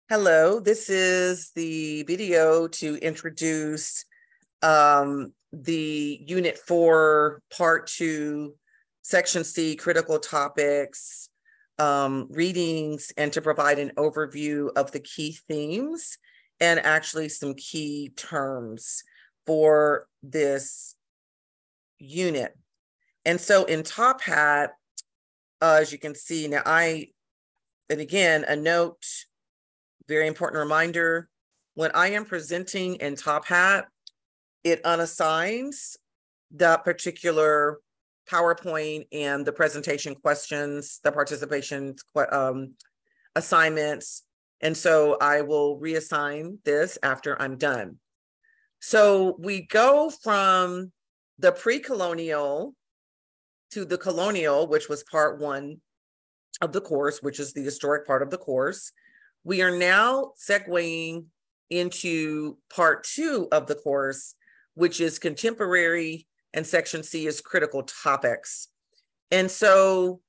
Hello, this is the video to introduce the Unit 4, Part 2, Section C, critical topics, readings, and to provide an overview of the key themes and actually some key terms for this unit. And so in Top Hat, as you can see, now and again, a note, very important reminder, when I am presenting in Top Hat, it unassigns that particular PowerPoint and the presentation questions, the participation assignments. And so I will reassign this after I'm done. So we go from the pre-colonial to the colonial, which was part 1 of the course, which is the historic part of the course. We are now segueing into part 2 of the course, which is contemporary, and section C is critical topics. And so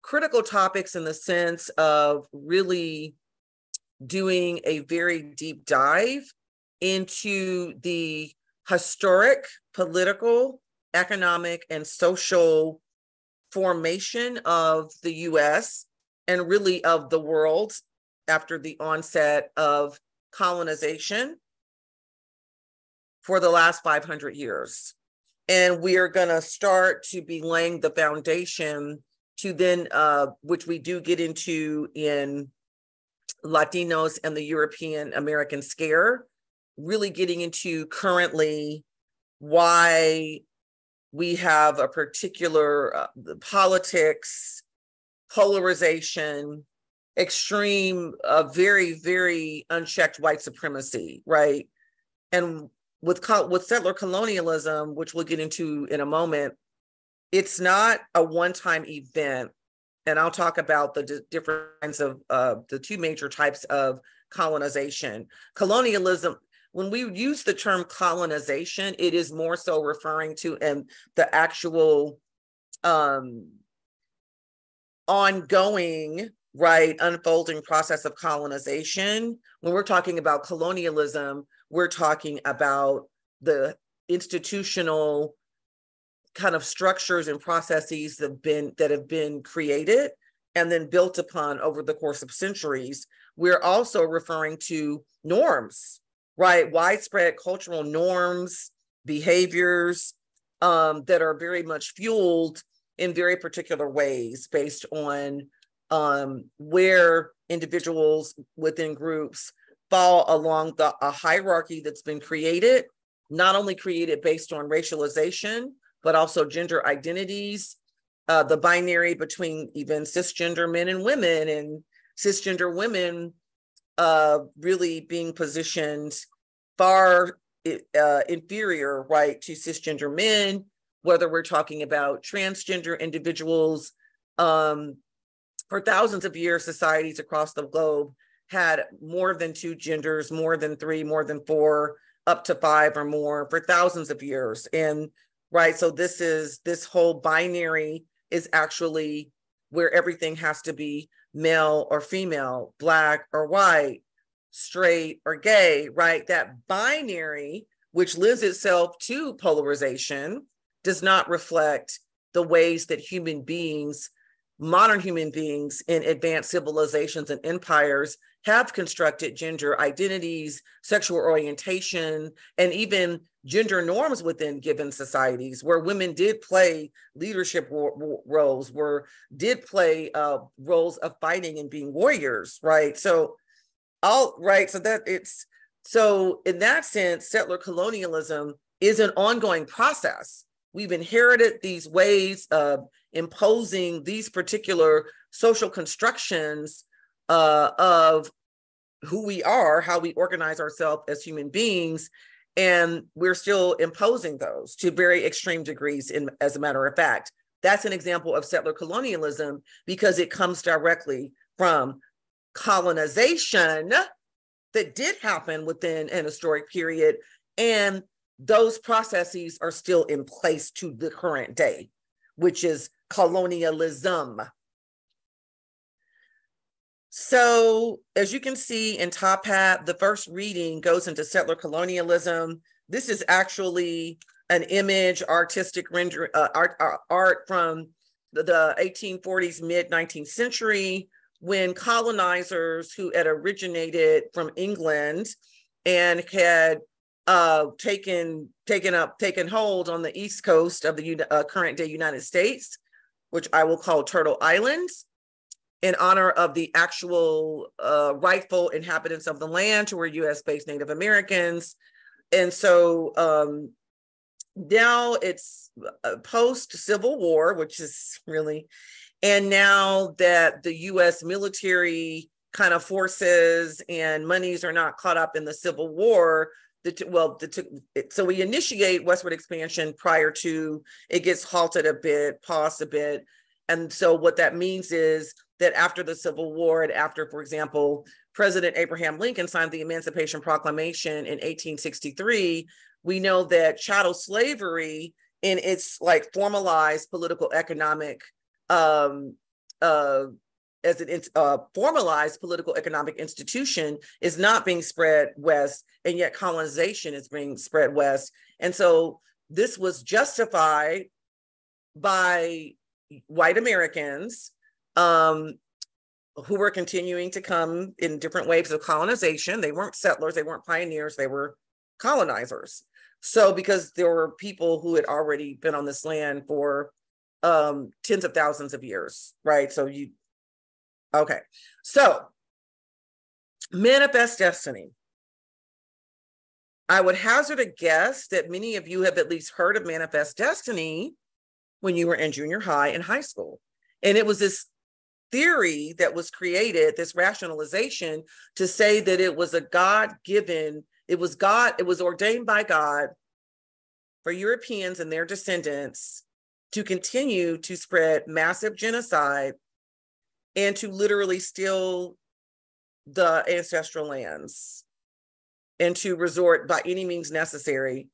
critical topics in the sense of really doing a very deep dive into the historic, political, economic, and social formation of the US and really of the world after the onset of colonization for the last 500 years. And we are going to start to be laying the foundation to then, which we do get into in Latinos and the European American scare, really getting into currently why we have a particular politics, polarization, extreme, very, very unchecked white supremacy, right? And with settler colonialism, which we'll get into in a moment, it's not a one-time event. And I'll talk about the different kinds of the 2 major types of colonization. Colonialism, when we use the term colonization, it is more so referring to the actual ongoing, right, unfolding process of colonization. When we're talking about colonialism, we're talking about the institutional kind of structures and processes that have been created and then built upon over the course of centuries. We're also referring to norms, right? Widespread cultural norms, behaviors that are very much fueled in very particular ways based on where individuals within groups fall along a hierarchy that's been created, not only created based on racialization, but also gender identities, the binary between even cisgender men and women, and cisgender women really being positioned far inferior, right, to cisgender men, whether we're talking about transgender individuals. For thousands of years, societies across the globe had more than 2 genders, more than 3, more than 4, up to 5 or more for thousands of years. And right, so this whole binary is actually where everything has to be male or female, black or white, straight or gay, right? That binary, which lends itself to polarization, does not reflect the ways that modern human beings in advanced civilizations and empires have constructed gender identities, sexual orientation, and even gender norms within given societies, where women did play leadership roles, did play roles of fighting and being warriors, right? So in that sense, settler colonialism is an ongoing process. We've inherited these ways of imposing these particular social constructions of who we are, how we organize ourselves as human beings, and we're still imposing those to very extreme degrees. As a matter of fact, that's an example of settler colonialism because it comes directly from colonization that did happen within an historic period, and those processes are still in place to the current day, which is colonialism. So as you can see in top hat, the first reading goes into settler colonialism. This is actually an image, artistic render, art from the 1840s, mid 19th century, when colonizers who had originated from England and had taken hold on the east coast of the current day United States, which I will call Turtle Islands, in honor of the actual rightful inhabitants of the land, who were US-based Native Americans. And so now it's post-Civil War, which is really, and now that the US military kind of forces and monies are not caught up in the Civil War, so we initiate westward expansion prior to, it gets halted a bit, paused a bit. And so what that means is that after the Civil War and after, for example, President Abraham Lincoln signed the Emancipation Proclamation in 1863, we know that chattel slavery in its like formalized political economic, formalized political economic institution is not being spread west, and yet colonization is being spread west. And so this was justified by white Americans who were continuing to come in different waves of colonization. They weren't settlers, they weren't pioneers, they were colonizers. So because there were people who had already been on this land for tens of thousands of years, right? So so manifest destiny. I would hazard a guess that many of you have at least heard of manifest destiny when you were in junior high and high school. And it was this theory that was created, this rationalization, to say that it was a God-given, it was ordained by God for Europeans and their descendants to continue to spread massive genocide and to literally steal the ancestral lands and to resort by any means necessary,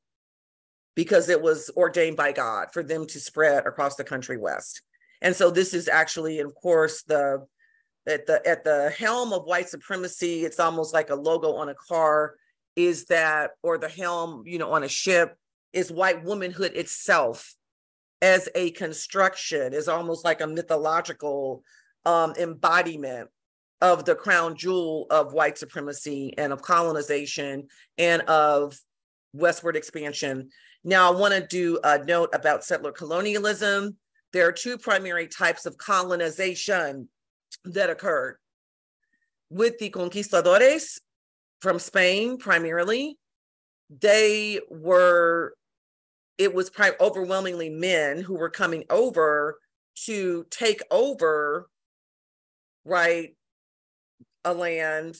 because it was ordained by God for them to spread across the country west. And so this is actually, of course, at the helm of white supremacy, it's almost like a logo on a car, is that, or the helm, on a ship, is white womanhood itself as a construction, is almost like a mythological embodiment of the crown jewel of white supremacy and of colonization and of westward expansion. Now, I want to do a note about settler colonialism. There are two primary types of colonization that occurred. With the conquistadores from Spain, primarily, it was overwhelmingly men who were coming over to take over, right, a land,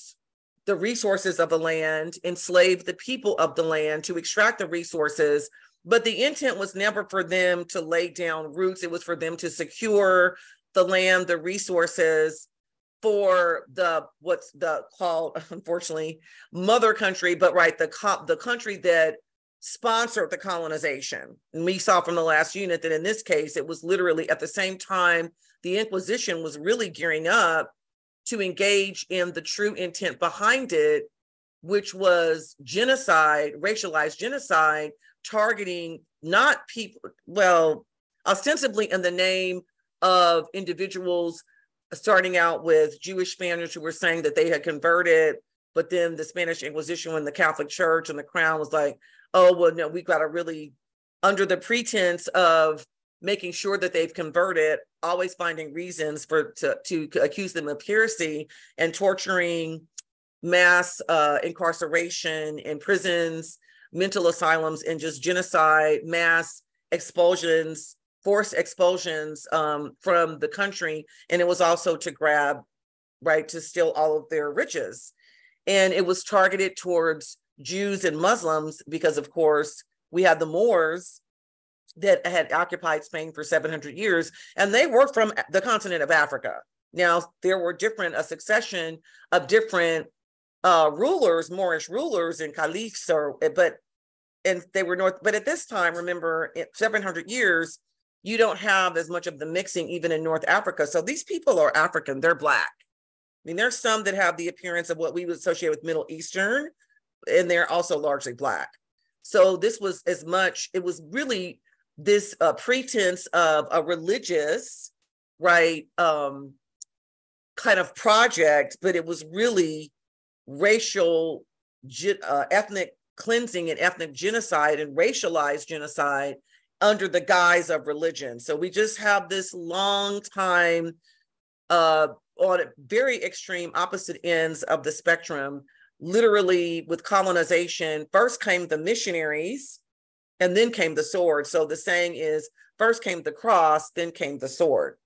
the resources of the land, enslave the people of the land to extract the resources. But the intent was never for them to lay down roots. It was for them to secure the land, the resources for what's called, unfortunately, mother country, but right, the country that sponsored the colonization. And we saw from the last unit that in this case, it was literally at the same time the Inquisition was really gearing up to engage in the true intent behind it, which was genocide, racialized genocide, targeting not people, well, ostensibly in the name of individuals, starting out with Jewish Spaniards who were saying that they had converted, but then the Spanish Inquisition and the Catholic Church and the Crown was like, oh, well, no, we've got to really, under the pretense of making sure that they've converted, always finding reasons to accuse them of heresy and torturing, mass incarceration in prisons, mental asylums, and just genocide, mass expulsions, forced expulsions from the country. And it was also to grab, right, to steal all of their riches. And it was targeted towards Jews and Muslims because, of course, we had the Moors that had occupied Spain for 700 years, and they were from the continent of Africa. Now, there were a succession of different rulers, Moorish rulers and caliphs, and they were north. But at this time, remember, 700 years, you don't have as much of the mixing even in North Africa. So these people are African, they're Black. I mean, there's some that have the appearance of what we would associate with Middle Eastern, and they're also largely Black. So this was as much, it was really this pretense of a religious, right, kind of project, but it was really racial, ethnic cleansing and ethnic genocide and racialized genocide under the guise of religion. So we just have this long time on very extreme opposite ends of the spectrum. Literally with colonization, first came the missionaries and then came the sword. So the saying is, first came the cross, then came the sword.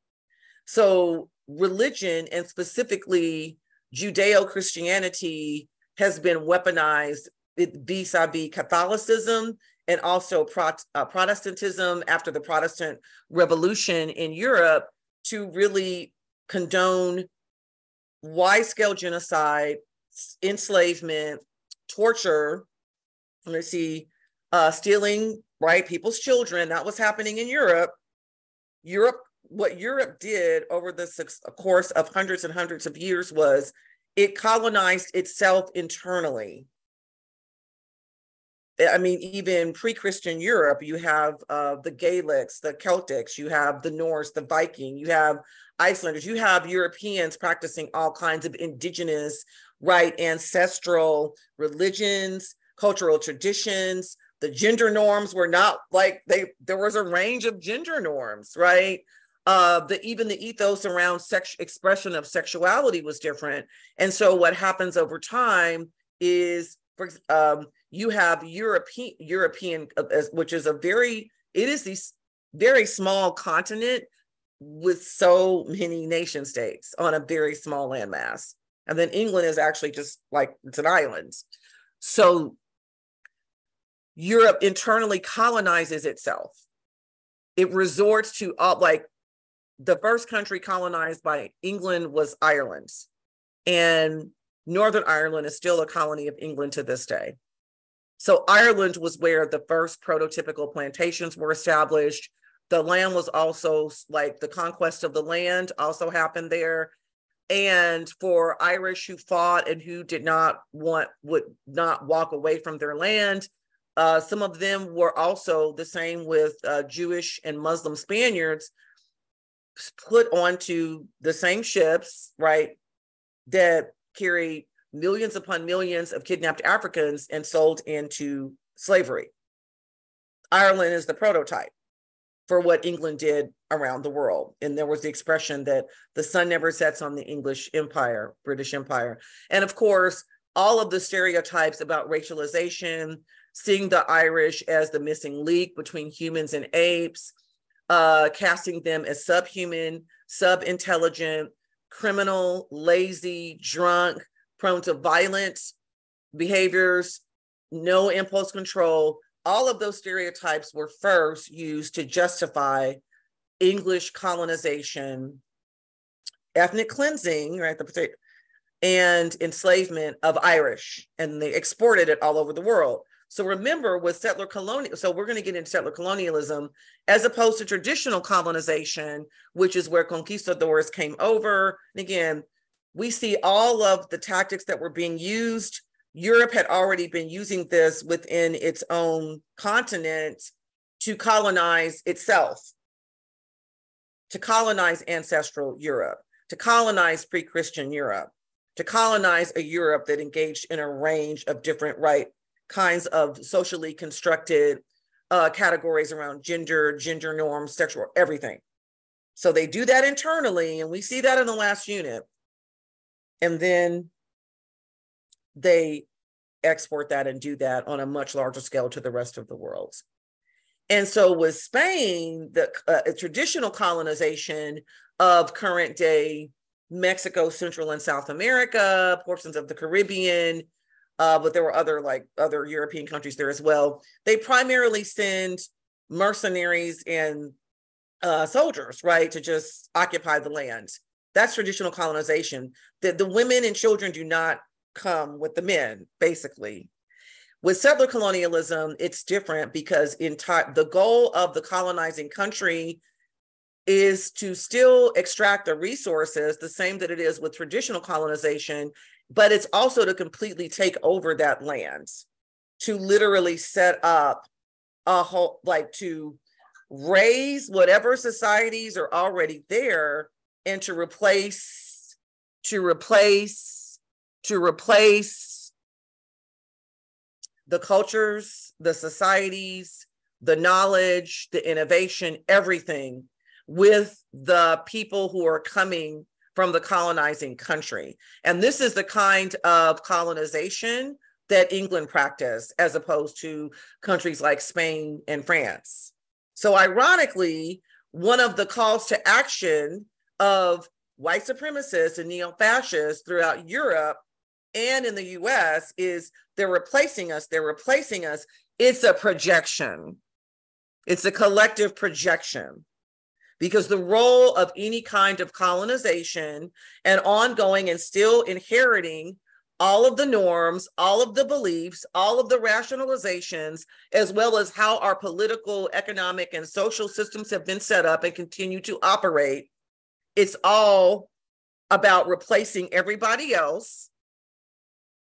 So religion, and specifically Judeo-Christianity, has been weaponized vis-a-vis Catholicism and also Protestantism after the Protestant Revolution in Europe to really condone wide-scale genocide, enslavement, torture. Let's see, stealing, right, people's children. That was happening in Europe. What Europe did over the course of hundreds and hundreds of years was it colonized itself internally. I mean, even pre-Christian Europe, you have the Gaelics, the Celtics, you have the Norse, the Viking, you have Icelanders, you have Europeans practicing all kinds of indigenous, right, ancestral religions, cultural traditions. The gender norms were not like there was a range of gender norms, right? Even the ethos around expression of sexuality was different. And so what happens over time is, you have European, which is it is this very small continent with so many nation states on a very small landmass. And then England is actually just like, it's an island. So Europe internally colonizes itself. It resorts to like the first country colonized by England was Ireland, and Northern Ireland is still a colony of England to this day. So Ireland was where the first prototypical plantations were established. The land was also like the conquest of the land also happened there. And for Irish who fought and who would not walk away from their land, some of them were also the same with Jewish and Muslim Spaniards, put onto the same ships, right, that carried millions upon millions of kidnapped Africans and sold into slavery. Ireland is the prototype for what England did around the world. And there was the expression that the sun never sets on the British Empire. And of course, all of the stereotypes about racialization, seeing the Irish as the missing link between humans and apes, casting them as subhuman, sub-intelligent, criminal, lazy, drunk, prone to violent behaviors, no impulse control. All of those stereotypes were first used to justify English colonization, ethnic cleansing, right, and enslavement of Irish, and they exported it all over the world. So remember, with settler colonial, so we're going to get into settler colonialism as opposed to traditional colonization, which is where conquistadors came over. And again, we see all of the tactics that were being used. Europe had already been using this within its own continent to colonize itself, to colonize ancestral Europe, to colonize pre-Christian Europe, to colonize a Europe that engaged in a range of different kinds of socially constructed categories around gender norms, sexual, everything. So they do that internally, and we see that in the last unit. And then they export that and do that on a much larger scale to the rest of the world. And so with Spain, the traditional colonization of current day Mexico, Central and South America, portions of the Caribbean, but there were other European countries there as well. They primarily send mercenaries and soldiers, right, to just occupy the land. That's traditional colonization. The women and children do not come with the men, basically. With settler colonialism, it's different because the goal of the colonizing country is to still extract the resources, the same that it is with traditional colonization, but it's also to completely take over that land, to literally set up a whole, like to raise whatever societies are already there and to replace the cultures, the societies, the knowledge, the innovation, everything with the people who are coming from the colonizing country. And this is the kind of colonization that England practiced, as opposed to countries like Spain and France. So ironically, one of the calls to action of white supremacists and neo-fascists throughout Europe and in the US is they're replacing us. It's a projection. It's a collective projection. Because the role of any kind of colonization and ongoing and still inheriting all of the norms, all of the beliefs, all of the rationalizations, as well as how our political, economic, and social systems have been set up and continue to operate, it's all about replacing everybody else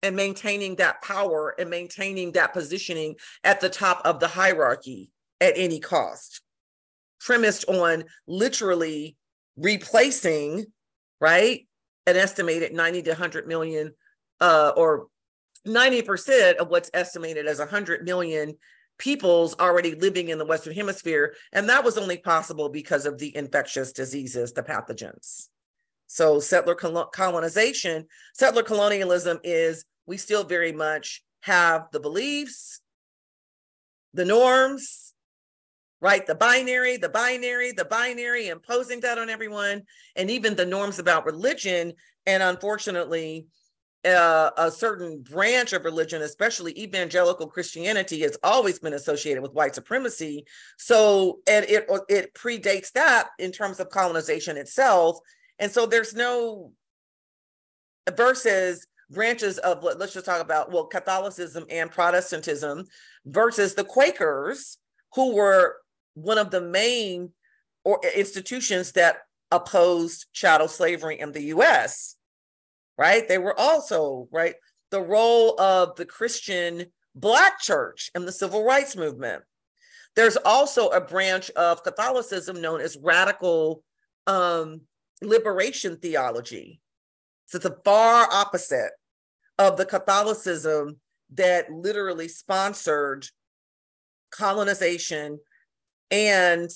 and maintaining that power and maintaining that positioning at the top of the hierarchy at any cost, premised on literally replacing, right, an estimated 90 to 100 million, or 90% of what's estimated as 100 million peoples already living in the Western Hemisphere. And that was only possible because of the infectious diseases, the pathogens. So settler colonization, settler colonialism is, we still very much have the beliefs, the norms, right? The binary, imposing that on everyone, and even the norms about religion. And unfortunately, a certain branch of religion, especially evangelical Christianity, has always been associated with white supremacy. So, and it predates that in terms of colonization itself. And so there's no, versus branches of, let's just talk about, well, Catholicism and Protestantism versus the Quakers, who were one of the main institutions that opposed chattel slavery in the US, right? They were also, right, the role of the Christian Black church in the civil rights movement. There's also a branch of Catholicism known as radical liberation theology. So it's the far opposite of the Catholicism that literally sponsored colonization and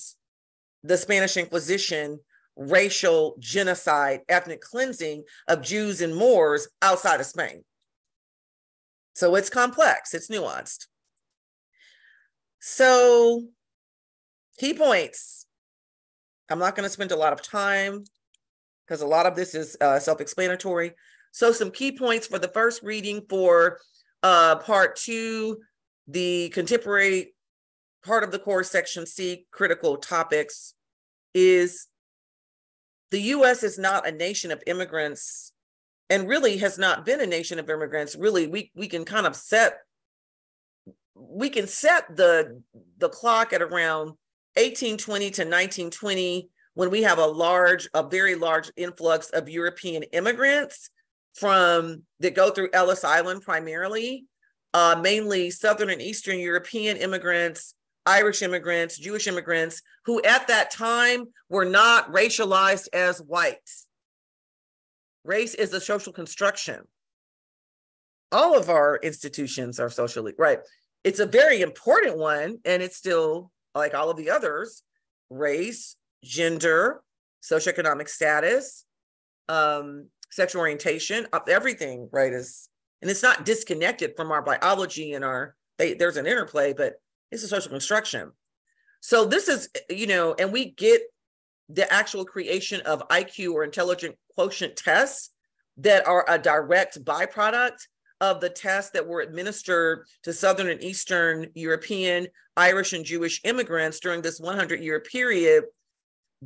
the Spanish Inquisition, racial genocide, ethnic cleansing of Jews and Moors outside of Spain. So it's complex, it's nuanced. So key points. I'm not going to spend a lot of time because a lot of this is self-explanatory. So some key points for the first reading for part 2, the contemporary part of the course, section C, critical topics, is the US is not a nation of immigrants, and really has not been a nation of immigrants. Really, we can kind of set the clock at around 1820 to 1920, when we have a very large influx of European immigrants that go through Ellis Island primarily, mainly Southern and Eastern European immigrants, Irish immigrants, Jewish immigrants, who at that time were not racialized as white. Race is a social construction. All of our institutions are socially, right? It's a very important one, and it's still, like all of the others, race, gender, socioeconomic status, sexual orientation, everything, right? And it's not disconnected from our biology and there's an interplay, but it's a social construction. So this is, and we get the actual creation of IQ or intelligent quotient tests that are a direct byproduct of the tests that were administered to Southern and Eastern European, Irish, and Jewish immigrants during this 100-year period,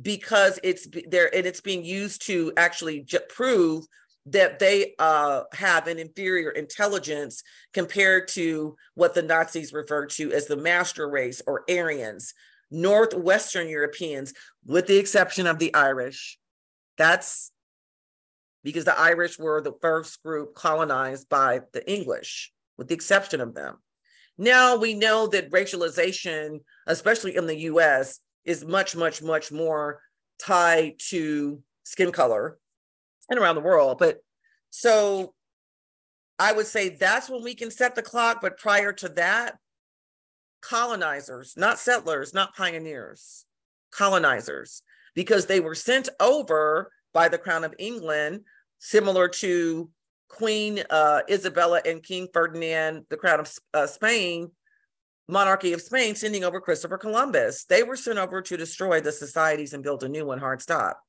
because it's there and it's being used to actually prove that they have an inferior intelligence compared to what the Nazis referred to as the master race or Aryans. Northwestern Europeans, with the exception of the Irish. That's because the Irish were the first group colonized by the English, with the exception of them. Now we know that racialization, especially in the US, is much, much, much more tied to skin color and around the world. But so I would say that's when we can set the clock. But prior to that, colonizers, not settlers, not pioneers, colonizers, because they were sent over by the Crown of England, similar to Queen Isabella and King Ferdinand, the Crown of Spain, monarchy of Spain, sending over Christopher Columbus. They were sent over to destroy the societies and build a new one, hard stop.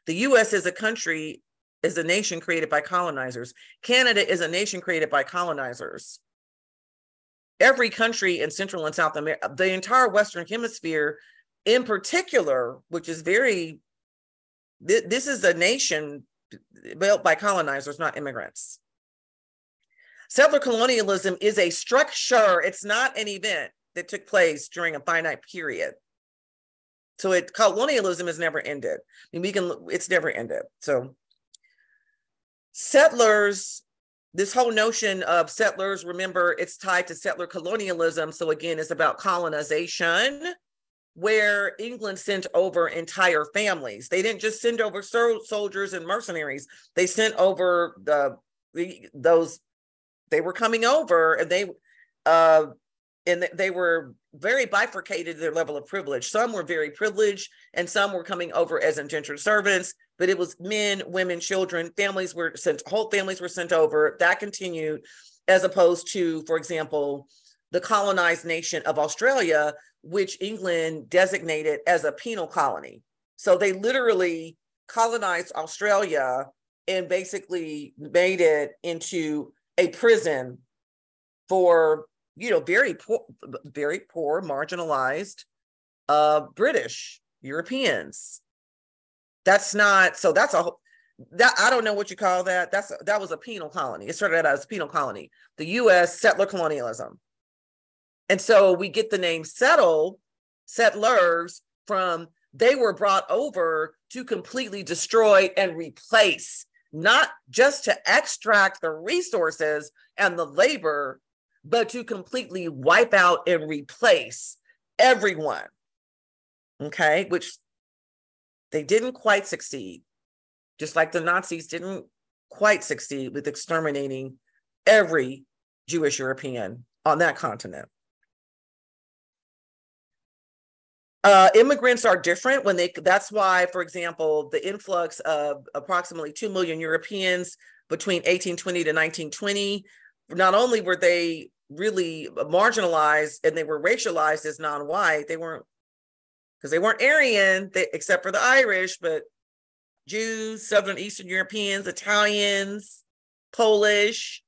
The US is a country, is a nation created by colonizers. Canada is a nation created by colonizers. Every country in Central and South America, the entire Western Hemisphere in particular, which is very, this is a nation built by colonizers, not immigrants. Settler colonialism is a structure. It's not an event that took place during a finite period. So colonialism has never ended. I mean, it's never ended. So settlers, this whole notion of settlers, remember, it's tied to settler colonialism. So again, it's about colonization, where England sent over entire families. They didn't just send over soldiers and mercenaries. They sent over those. They were coming over, and they were very bifurcated in their level of privilege. Some were very privileged, and some were coming over as indentured servants. But it was men, women, children. Families were sent. Whole families were sent over. That continued, as opposed to, for example, the colonized nation of Australia, which England designated as a penal colony. So they literally colonized Australia and basically made it into a prison for, very poor, marginalized British Europeans. That's not, so that's I don't know what you call that. That was a penal colony. It started out as a penal colony. The US settler colonialism. And so we get the name settlers from, they were brought over to completely destroy and replace, not just to extract the resources and the labor, but to completely wipe out and replace everyone. Okay, which they didn't quite succeed, just like the Nazis didn't quite succeed with exterminating every Jewish European on that continent. Immigrants are different that's why, for example, the influx of approximately 2 million Europeans between 1820 to 1920, not only were they really marginalized and they were racialized as non-white, because they weren't Aryan, except for the Irish, but Jews, Southern Eastern Europeans, Italians, Polish,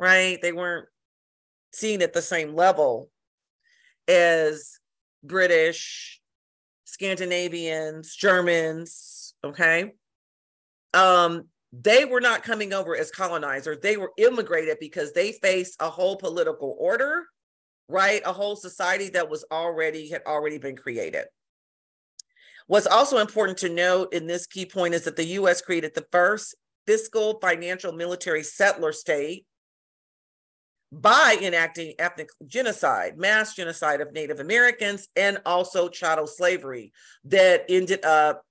right? They weren't seen at the same level as British, Scandinavians, Germans, okay? They were not coming over as colonizers. They were immigrated because they faced a whole political order, right? A whole society that had already been created. What's also important to note in this key point is that the US created the first fiscal, financial, military settler state by enacting ethnic genocide, mass genocide of Native Americans, and also chattel slavery that ended up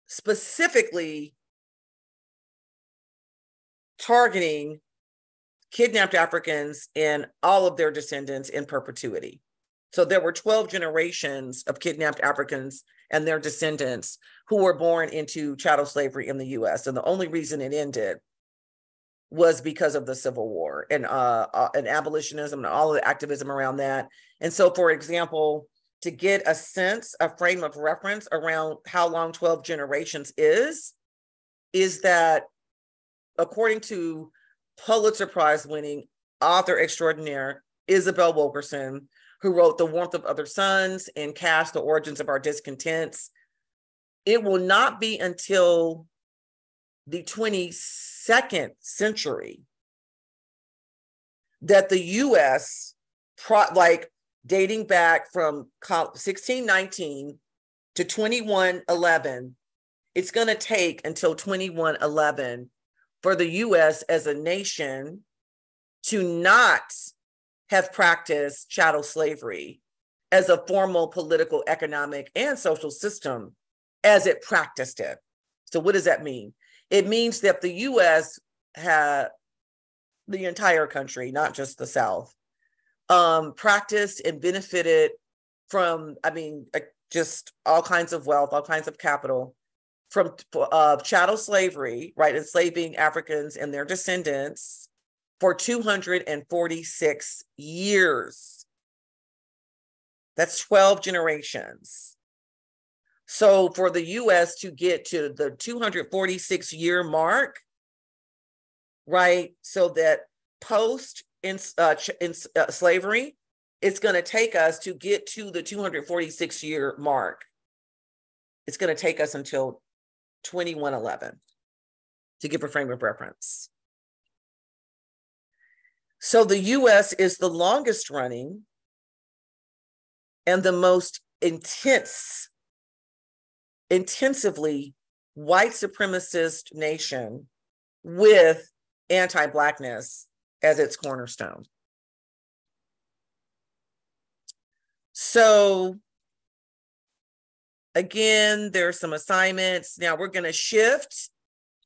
specifically targeting kidnapped Africans and all of their descendants in perpetuity. So there were 12 generations of kidnapped Africans and their descendants who were born into chattel slavery in the US. And the only reason it ended was because of the Civil War and abolitionism and all of the activism around that. And so, for example, to get a sense, a frame of reference around how long 12 generations is that according to Pulitzer Prize winning author extraordinaire Isabel Wilkerson, who wrote The Warmth of Other Suns and Cast the Origins of Our Discontents, it will not be until the 22nd century that the US, dating back from 1619 to 2111. It's going to take until 2111 for the US as a nation to not have practiced chattel slavery as a formal political, economic, and social system as it practiced it. So what does that mean? It means that the US had, the entire country, not just the South, practiced and benefited from, just all kinds of wealth, all kinds of capital from chattel slavery, right? Enslaving Africans and their descendants for 246 years. That's 12 generations. So for the US to get to the 246 year mark, right? So that post slavery, it's going to take us to get to the 246 year mark. It's going to take us until 2111 to give a frame of reference. So the US is the longest running and the most intensively white supremacist nation with anti-Blackness as its cornerstone. So again, there's some assignments. Now we're going to shift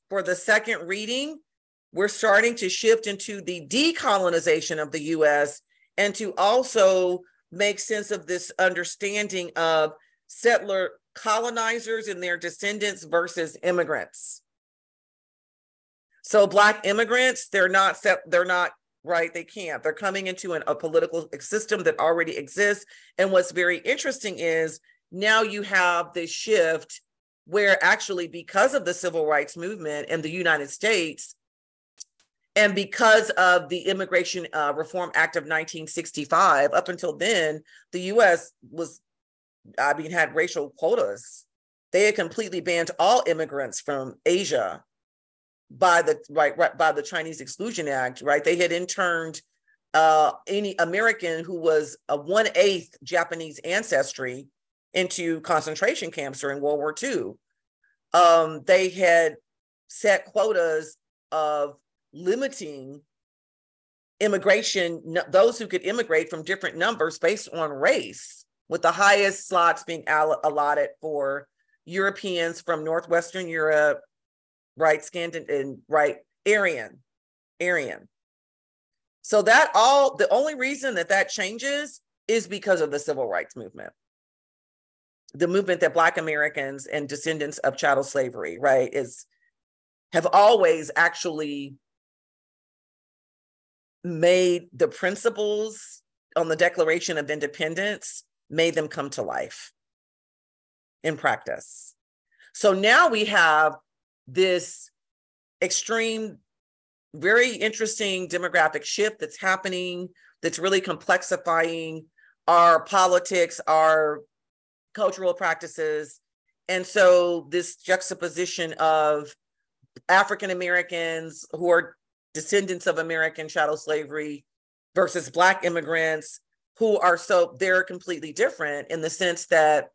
for the second reading. We're starting to shift into the decolonization of the US and to also make sense of this understanding of settler colonizers and their descendants versus immigrants. So Black immigrants, they're not right, they can't. They're coming into a political system that already exists. And what's very interesting is now you have this shift where actually because of the civil rights movement in the United States, and because of the Immigration Reform Act of 1965, up until then, the US had racial quotas. They had completely banned all immigrants from Asia by the Chinese Exclusion Act, right? They had interned any American who was a 1/8 Japanese ancestry into concentration camps during World War II. They had set quotas of limiting immigration, those who could immigrate from different numbers based on race, with the highest slots being allotted for Europeans from Northwestern Europe, right, Scandinavian, right, Aryan. So the only reason that changes is because of the civil rights movement. The movement that Black Americans and descendants of chattel slavery, right, have always actually made the principles on the Declaration of Independence, made them come to life in practice. So now we have this extreme, very interesting demographic shift that's happening, that's really complexifying our politics, our cultural practices. And so this juxtaposition of African Americans who are descendants of American chattel slavery versus Black immigrants who are they're completely different in the sense that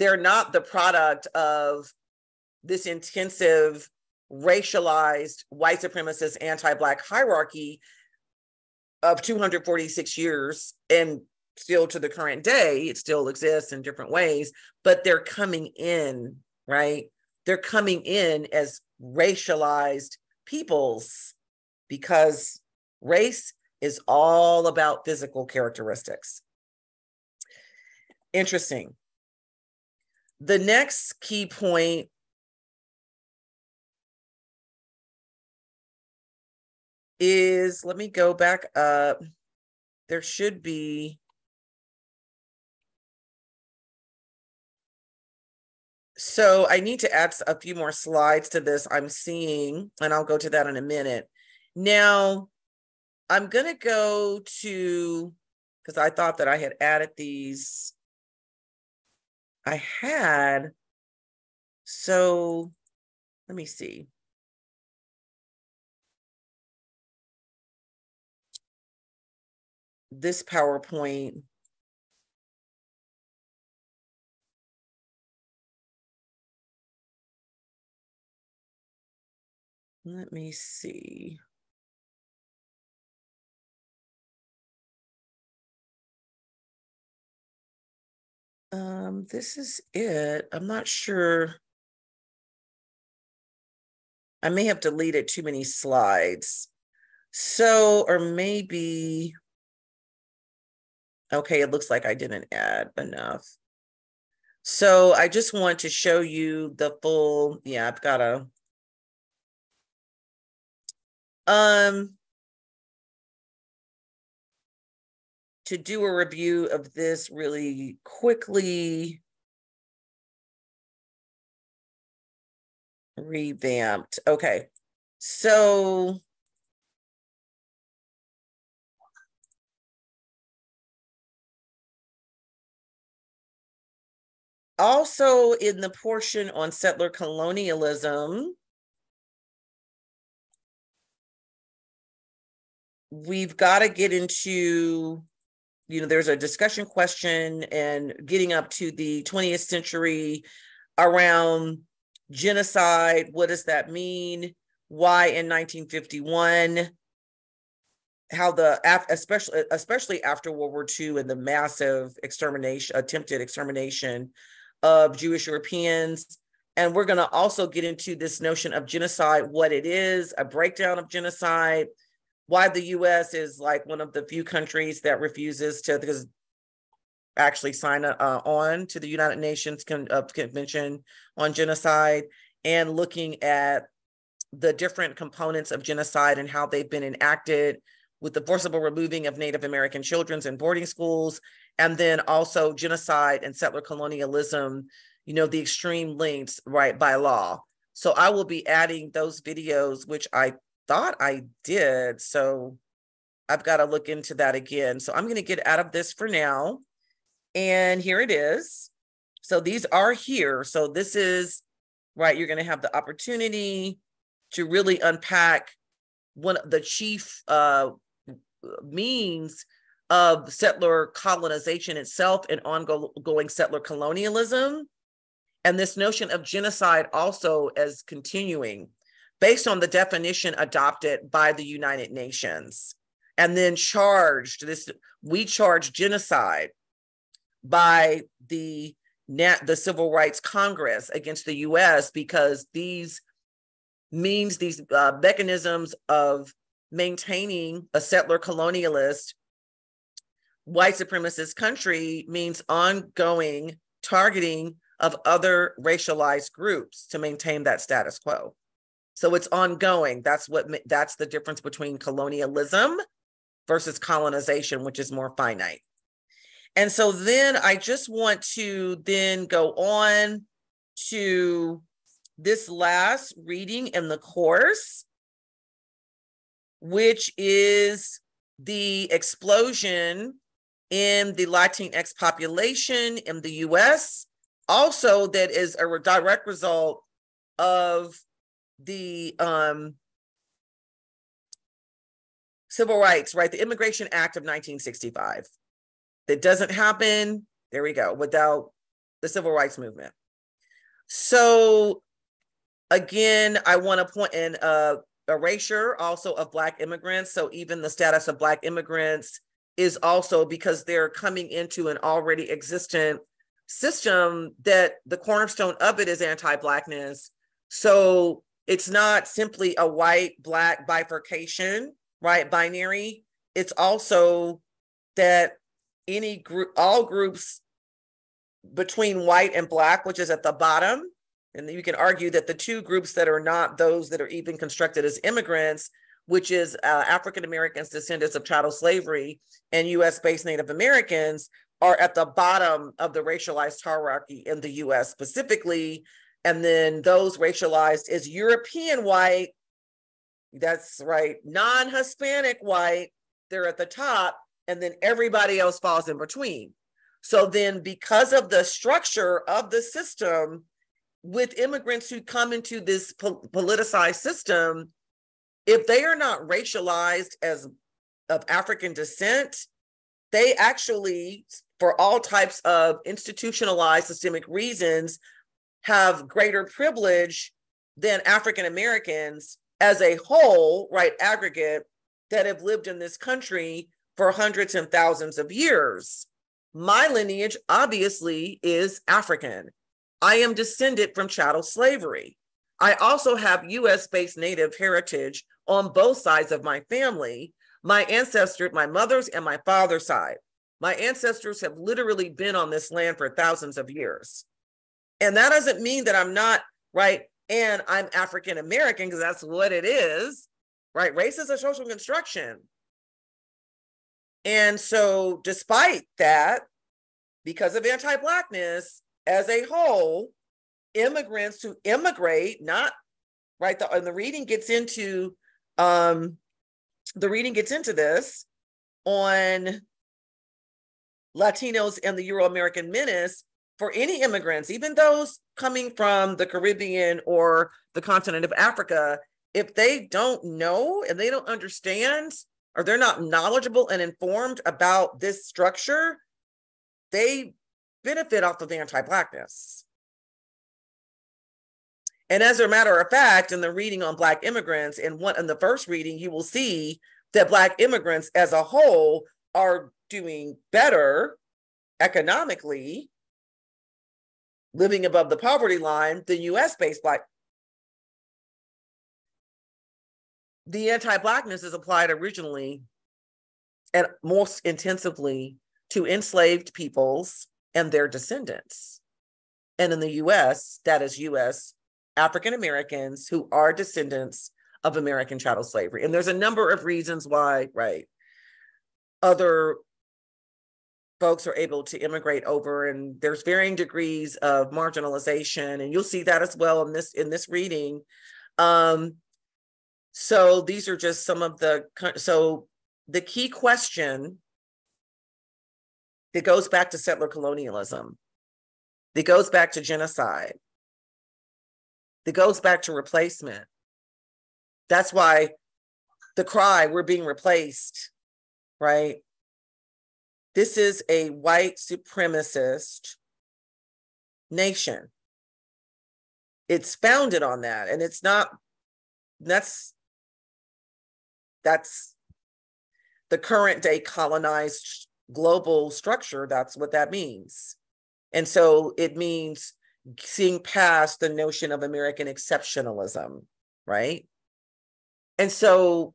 they're not the product of this intensive racialized white supremacist anti-Black hierarchy of 246 years, and still to the current day, it still exists in different ways, but they're coming in, right? They're coming in as racialized peoples because race is all about physical characteristics. Interesting. The next key point is, let me go back up. There should be, so I need to add a few more slides to this I'm seeing, and I'll go to that in a minute. Now, I'm going to go to, because I thought that I had added these. I had, so let me see. This PowerPoint Let me see. This is it. I'm not sure. I may have deleted too many slides. So, or maybe, okay, it looks like I didn't add enough. So I just want to show you the full, yeah, I've got to do a review of this really quickly. Revamped. Okay. So also in the portion on settler colonialism, we've got to get into, there's a discussion question and getting up to the 20th century around genocide. What does that mean? Why in 1951? How especially after World War II and the massive attempted extermination of Jewish Europeans. And we're going to also get into this notion of genocide, what it is, a breakdown of genocide, why the US is like one of the few countries that refuses to actually sign on to the United Nations Convention on Genocide, and looking at the different components of genocide and how they've been enacted with the forcible removing of Native American children in boarding schools, and then also genocide and settler colonialism, the extreme lengths, right, by law. So I will be adding those videos, which I thought I did. So I've got to look into that again. So I'm going to get out of this for now. And here it is. So these are here. So this is, right, you're going to have the opportunity to really unpack one of the chief means of settler colonization itself and ongoing settler colonialism. And this notion of genocide also as continuing based on the definition adopted by the United Nations. And then we charge genocide by the Civil Rights Congress against the US because these mechanisms of maintaining a settler colonialist white supremacist country means ongoing targeting of other racialized groups to maintain that status quo. So it's ongoing. That's the difference between colonialism versus colonization, which is more finite. And so then I just want to then go on to this last reading in the course, which is the explosion in the Latinx population in the US. Also, that is a direct result of the civil rights, right? The Immigration Act of 1965. That doesn't happen, there we go, without the civil rights movement. So again, I want to point in erasure also of Black immigrants. So even the status of Black immigrants is also because they're coming into an already existent system that the cornerstone of it is anti-Blackness. So it's not simply a white-Black bifurcation, right, binary. It's also that all groups between white and Black, which is at the bottom, and you can argue that the two groups that are not those that are even constructed as immigrants, which is African Americans, descendants of chattel slavery, and US-based Native Americans, are at the bottom of the racialized hierarchy in the US specifically. And then those racialized as European white, that's right, non-Hispanic white, they're at the top, and then everybody else falls in between. So then because of the structure of the system, with immigrants who come into this politicized system, if they are not racialized as of African descent, they actually, for all types of institutionalized systemic reasons, have greater privilege than African Americans as a whole, right, aggregate, that have lived in this country for hundreds and thousands of years. My lineage obviously is African. I am descended from chattel slavery. I also have US-based Native heritage on both sides of my family. My ancestors, my mother's and my father's side, my ancestors have literally been on this land for thousands of years. And that doesn't mean that I'm not, right, and I'm African American, because that's what it is, right? Race is a social construction. And so despite that, because of anti-Blackness as a whole, immigrants who immigrate, not, right, and the reading gets into this on Latinos and the Euro-American menace. For any immigrants, even those coming from the Caribbean or the continent of Africa, if they don't know and they don't understand, or they're not knowledgeable and informed about this structure, they benefit off of anti-Blackness. And as a matter of fact, in the reading on Black immigrants, in the first reading, you will see that Black immigrants as a whole are doing better economically, living above the poverty line, than US-based Black. The anti-Blackness is applied originally and most intensively to enslaved peoples and their descendants. And in the US, that is US African Americans who are descendants of American chattel slavery. And there's a number of reasons why, right, other folks are able to immigrate over, and there's varying degrees of marginalization, and you'll see that as well in this reading. So these are just some of so the key question that goes back to settler colonialism, that goes back to genocide, that goes back to replacement. That's why the cry, we're being replaced, right? This is a white supremacist nation. It's founded on that. And it's not, that's the current day colonized global structure. That's what that means. And so it means seeing past the notion of American exceptionalism, right? And so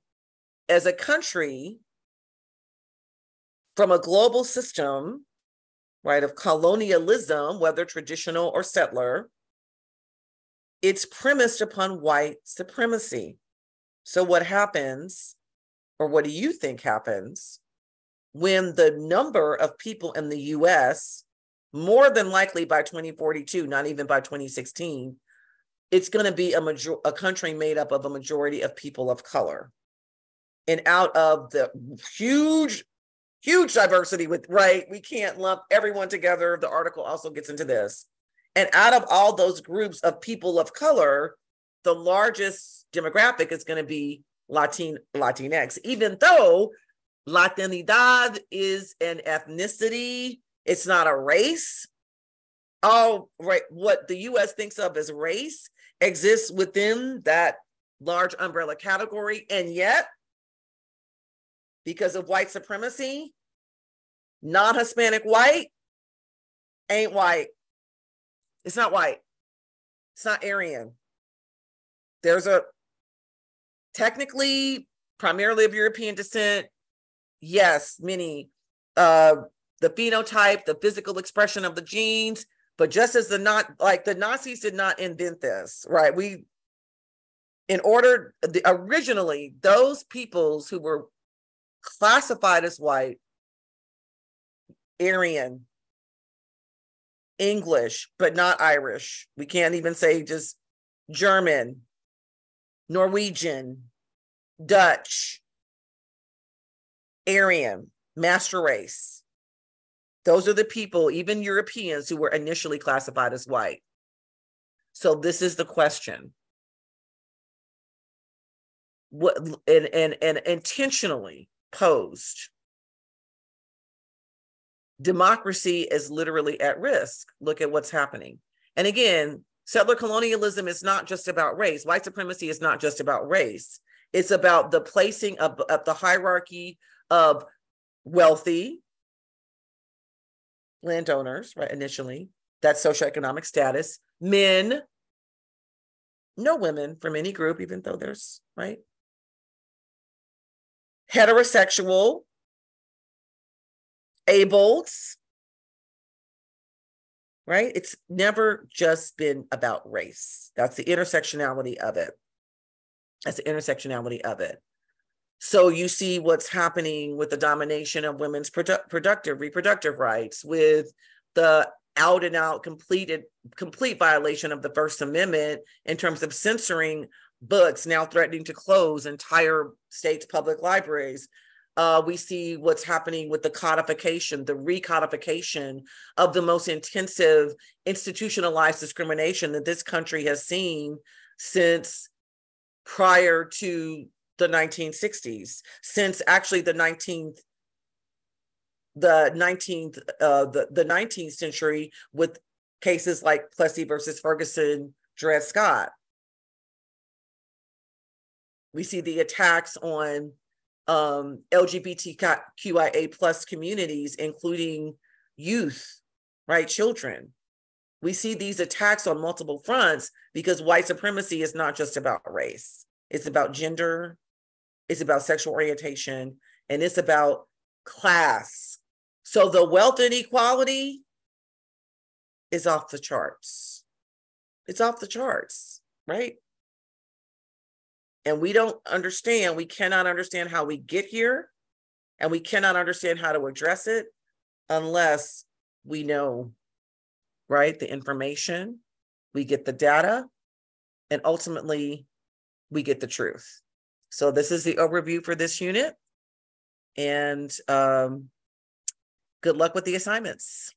as a country, from a global system, right, of colonialism, whether traditional or settler, it's premised upon white supremacy. So what happens, or what do you think happens, when the number of people in the US, more than likely by 2042, not even by 2016, it's going to be a country made up of a majority of people of color. And out of the huge diversity with, right, we can't lump everyone together. The article also gets into this. And out of all those groups of people of color, the largest demographic is going to be Latinx, even though Latinidad is an ethnicity, it's not a race. All right, what the US thinks of as race exists within that large umbrella category. And yet, because of white supremacy, non-Hispanic white ain't white. It's not white. It's not Aryan. There's technically, primarily of European descent, yes, many, the phenotype, the physical expression of the genes, but just as the Nazis did not invent this, right? Originally, those peoples who were classified as white, Aryan, English, but not Irish. We can't even say just German, Norwegian, Dutch, Aryan, master race. Those are the people, even Europeans, who were initially classified as white. So this is the question. What and intentionally posed. Democracy is literally at risk. Look at what's happening. And again, Settler colonialism is not just about race. White supremacy is not just about race. It's about the placing of the hierarchy of wealthy landowners, right, initially, that's socioeconomic status, men, no women from any group, even though there's, right, heterosexual, ableds, right? It's never just been about race. That's the intersectionality of it. That's the intersectionality of it. So you see what's happening with the domination of women's reproductive rights, with the out and out complete violation of the First Amendment in terms of censoring books, now threatening to close entire states' public libraries. We see what's happening with the codification, the recodification of the most intensive institutionalized discrimination that this country has seen since prior to the 1960s, since actually the 19th century, with cases like Plessy versus Ferguson, Dred Scott. We see the attacks on LGBTQIA plus communities, including youth, right, children. We see these attacks on multiple fronts because white supremacy is not just about race. It's about gender, it's about sexual orientation, and it's about class. So the wealth inequality is off the charts. It's off the charts, right? And we don't understand, we cannot understand how we get here, and we cannot understand how to address it unless we know, right, the information, we get the data, and ultimately we get the truth. So this is the overview for this unit, and good luck with the assignments.